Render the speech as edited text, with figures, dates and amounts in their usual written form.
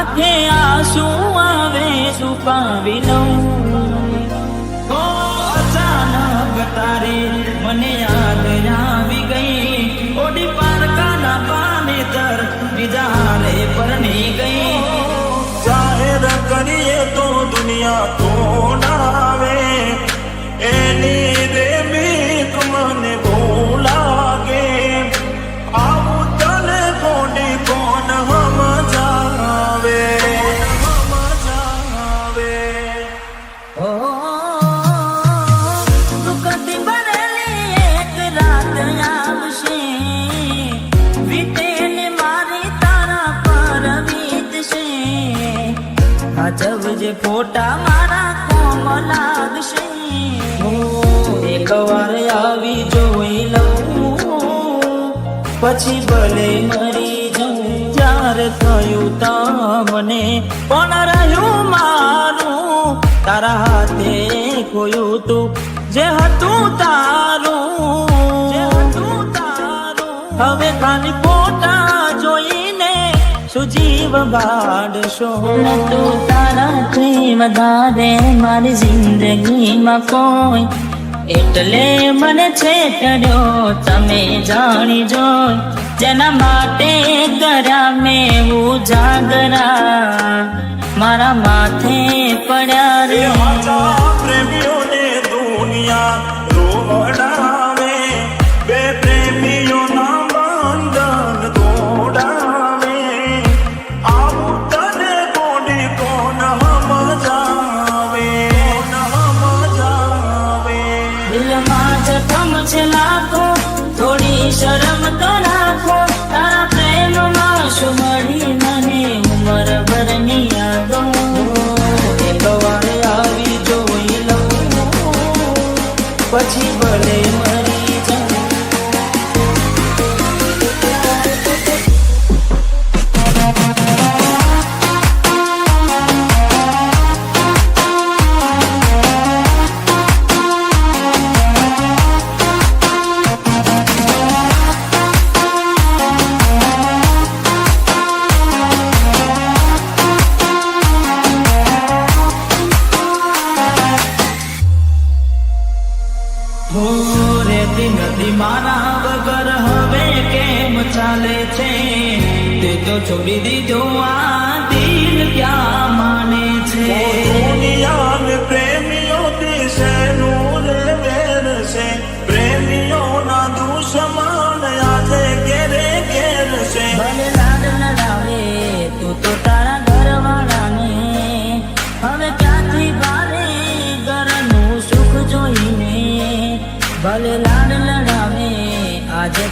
આંખે આંસુ આવે છુપાવી લઉં ઓ અચાનક તારે મને યાદ આવી ગઈ ઓડી પારકાના પાને તર બીજા હારે પરણી ગઈ જાહેર કરીએ તો દુનિયા તોડાવે એની રે મીત મને બહુ લાગે આવું તને કોને કોણ સમજાવે ઓ દુઃખથી ભરેલી એક રાત આવશે વીતે ને મારી તારા પર વીતશે અજબ જે ફોટા મારા કોમ લાગશે એક વાર આવી જોઈ લઉં પછી ભલે મરી જાઉં ત્યારે થયું તમને પણ રહ્યું મારું તારા હાથે ખોયું તું જે હતું તારું હવે ખાલી ફોટા જોઈને સુજીવ બાળશો તું તારાથી વધારે મારી જિંદગીમાં કોઈ એટલે મને છેતર્યો તમે જાણી જો જેના માટે કર્યા મેં ઉજાગરા મારા માથે પડ્યા રે પ્રેમીઓને દુનિયા રોવડાવે બે પ્રેમીઓના બંધન તોડાવે આવું તને કોને કોણ સમજાવે દિલમાં જખમ છે લાખો થોડી શરમ તો રાખો તારા પ્રેમમાં શું મળી મને ઉંમર ભરની યાદો એક વાર આવી જોઈ લઉં પછી ભલે મરી જાઉં રેતી નદી મારા વગર હવે કેમ ચાલે છે તે તો છોડી દીધો આ દિલ ક્યાં માને છે દુનિયાને પ્રેમીઓ દિશેનું રે વેર છે પ્રેમીઓના દુશ્મન આજે ઘેરે ઘેર છે ભલે લાડ લડાવે તું તો તારા ઘરવાળાને હવે ક્યાંથી ભારે ઘરનું સુખ જોઈને ભલે લાડ લડાવે આજે